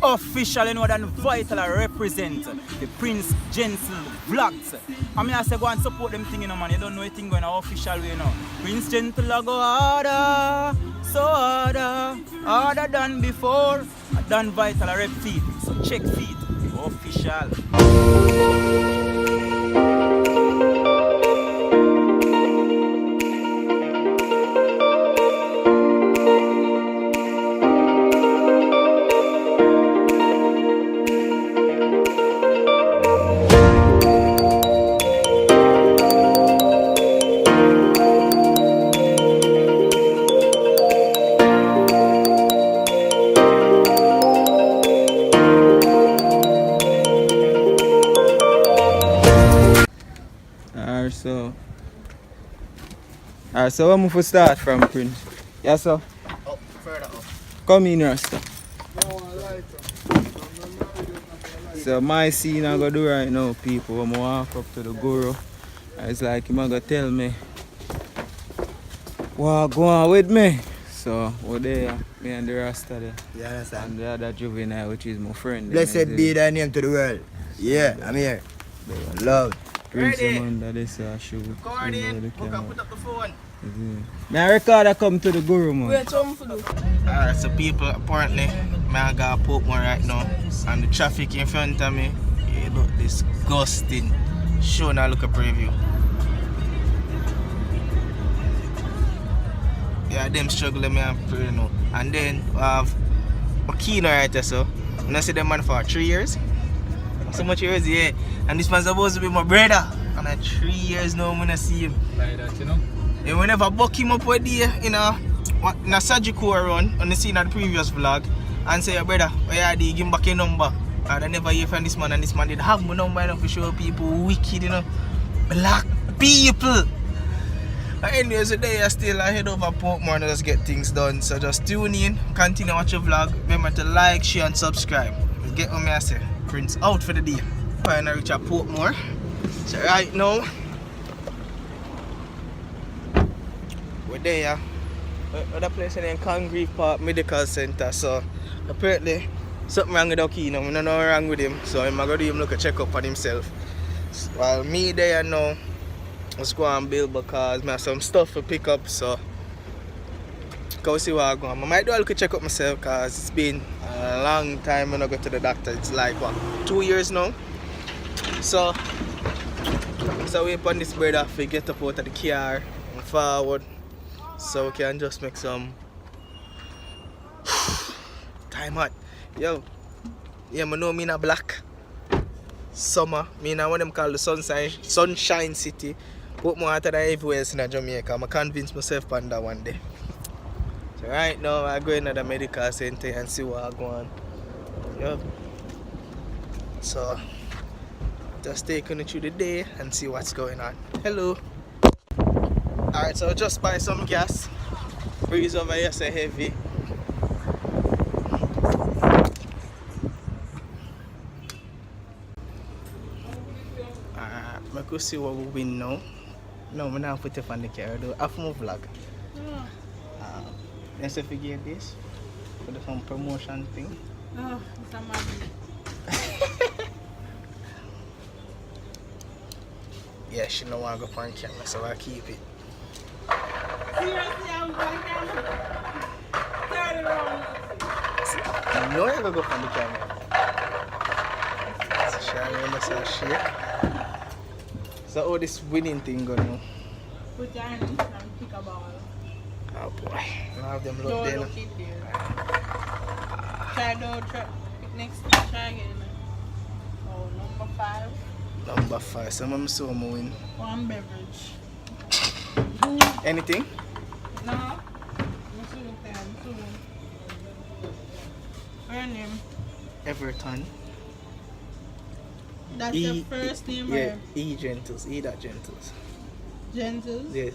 official, you know, than Vital I represent the Prince Gentle vlogs. I mean, I say go and support them thing, you know, man. You don't know anything going on official way, you know. Prince Gentle I go harder, so harder than before. Than Vital I rep feet, so check feet, official. So where move to start from, Prince? Yes, sir? Up, further up. Come in, Rasta. So my scene I'm gonna do right now, people, when I walk up to the guru, it's like him gonna tell me what go on with me. So we're there, me and the Rasta there. You understand? And the other juvenile, which is my friend. Blessed be thy name to the world. Yeah, I'm here. Love. Prince under this shoe. Record in. Put up the phone. May I record I come to the guru, man? Wait, what for do? Alright, so people, apparently, I got a Pokemon right now. And the traffic in front of me, it look disgusting. Show now look a preview. Yeah, them struggling me and pray now. And then we have Makino right there, so. And I see them man for 3 years. So much years, yeah. And this man's supposed to be my brother. And at 3 years now, I'm gonna see him. Like that, you know? And whenever I buck him up with there in a surgical run on the scene of the previous vlog and say, brother, where give him back a number. And I never hear from this man, and this man did have my number enough to show people wicked, you know. Black people. But anyways, today I still head over Portmore and just get things done. So just tune in, continue watch your vlog. Remember to like, share and subscribe. Get what me I say. Prince out for the day. Finally reach at Portmore. So right now, we're there. Other place in Congreve Park Medical Center. So apparently something wrong with Okino. I don't know what's wrong with him. So I'm gonna do him look a check up on himself. While me there now, let's go and build because I have some stuff to pick up. So go see what I'm going. I might do a look check up myself because it's been a long time when I go to the doctor. It's like what, 2 years now. So we upon this brother to get up out of the car and forward. So we can just make some time hot. Yo, yeah, I know me in a black summer. Me in one of them called the Sunshine City. Put more hotter than everywhere else in Jamaica. I'm convinced myself on that one day. So right now I go into the medical center and see what I go on. Yo. So just taking it through the day and see what's going on. Hello. Alright, so just buy some gas. Breeze over here so heavy. I could see what we win now. No, I'm not put it on the car though. After my vlog. Let's see if we get this. For the some promotion thing. Oh, it's a magic. Yeah, she don't want to go on camera, so I keep it. Seriously, I'm going to turn it around. You know you're going to go on the camera. So she remember so shake. So how this winning thing going on? Put your hand in and pick a ball. Oh boy, I have them look Don't there. look it there. Try next try again. Oh, number 5. Number 5, so I'm so I'm win. One beverage. Anything? No. I'm soon. Her name? Everton. That's the first name, yeah, right? E Gentles. E that Gentles. Gentles? Yeah.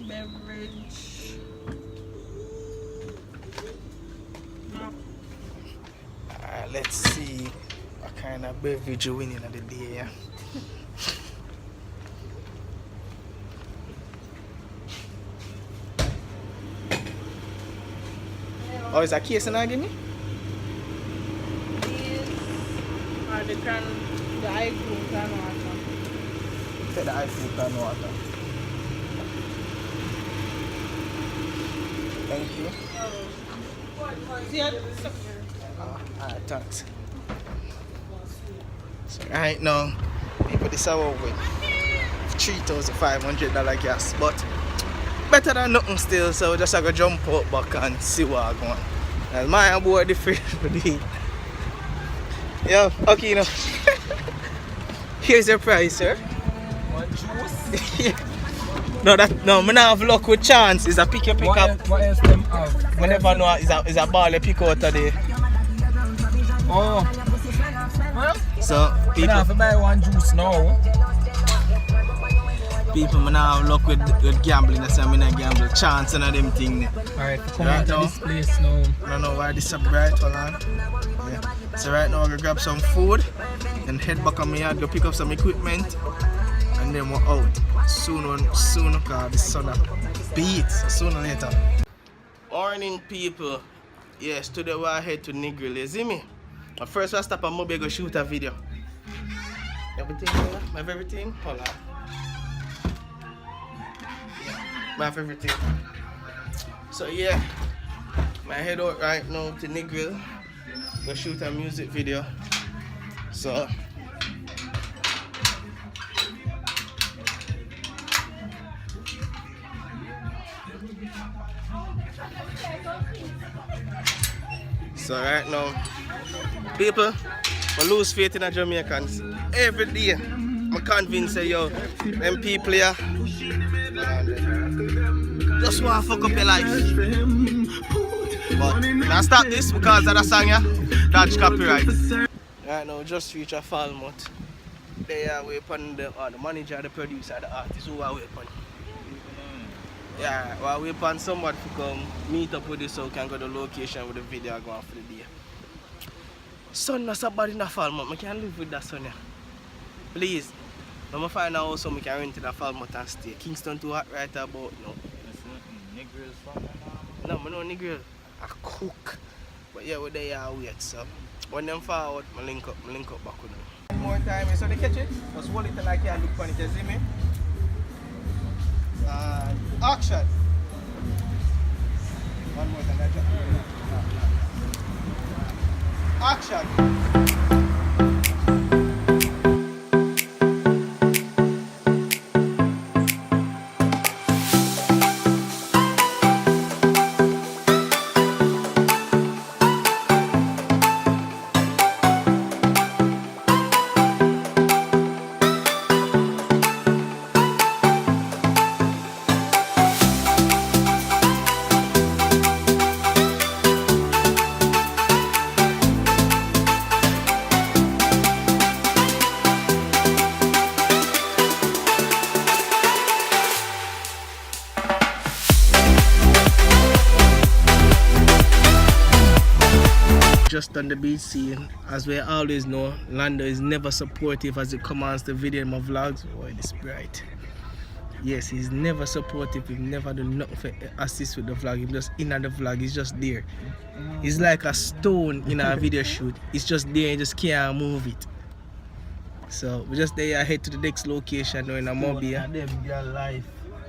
Beverage. No. Let's see what kind of beverage winning of the day, yeah. Oh, is that case and I give me? These are the ice cream can water. Take the ice cream can water. Thank you. See it? Alright, thanks. So right now, people this are with $3,500 gas, but better than nothing still, so we just have to jump out back and see what I'm going. And my aboard the fish for the yeah, okay now. Here's your price, sir. One juice? No, I don't have luck with chance. It's a pick up. What else them have? We never know it's a ball you pick out of there. Oh. Well, So people have to buy one juice now. People may not have luck with gambling, that's why I not gamble. Chance and them thing. Alright, come Right into now. this place now. I don't know why this is so bright, hold on. Yeah. So right now I'm gonna grab some food and head back on my yard, go pick up some equipment and then we're out. Soon because the sun beats sooner or later. Morning people. Yes, today we're head to Negril, you see me? But first I stop at Moby go shoot a video. Everything here? I have everything? Hold on. I have everything. So yeah, I head out right now to Negril, go shoot a music video. So right now, people, I lose faith in the Jamaicans. Every day, I'm convinced that yo, them people here just want to fuck up your life. But I stop this because of the song, yeah, that's copyright. Right now, just reach a Falmouth. They are waiting the manager, the producer, the artist who are waiting. Yeah, well, we want somebody to come meet up with us so we can go to the location where the video going for the day. Sun not so bad in the Falmouth, I can't live with that sun. Yeah. Please, I'm going to find out so we can rent in the Falmouth and stay. Kingston too hot right about now. Negroes from No, I know Negril. I cook. But yeah, we're there and wait, so when them forward, I link up back with them. One more time, so they catch it, just hold it like you look on it, you see me? Action! One more time, action! Just on the beach scene, as we always know, Lando is never supportive as it commands the video in my vlogs. Boy, this bright. Yes, he's never supportive. He's never done nothing for assist with the vlog. He's just in the vlog. He's just there. He's like a stone in our video shoot. He's just there. He just can't move it. So we just there. I head to the next location now in Amobia.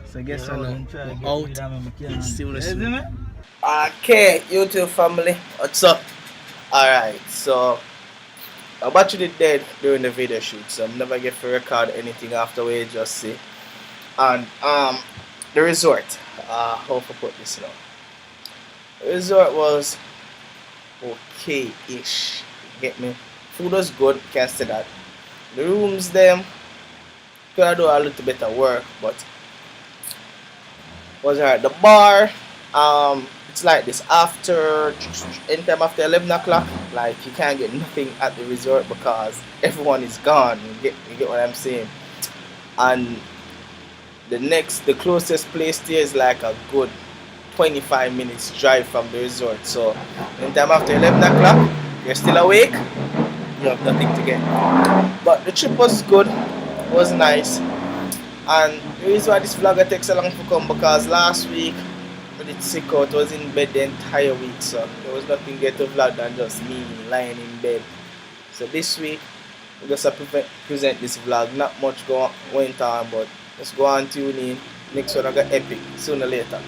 So guess what now? We're out. See you soon. Okay, YouTube family, what's up? Alright, so I'm actually dead during the video shoot, so I'm never get to record anything after we just see. And the resort, how to put this now? The resort was okay-ish, get me? Food was good, can't say that. The rooms them could have done a little bit of work, but was alright. The bar, it's like this anytime after 11 o'clock, like you can't get nothing at the resort because everyone is gone. You get what I'm saying? And the closest place there is like a good 25 minutes drive from the resort. So anytime after 11 o'clock, you're still awake, you have nothing to get. But the trip was good, was nice. And the reason why this vlogger takes so long to come because last week I did sick out, was in bed the entire week, so there was nothing get to vlog than just me lying in bed. So this week we just present this vlog. Not much went on, but just go on tune in. Next one I got epic sooner or later.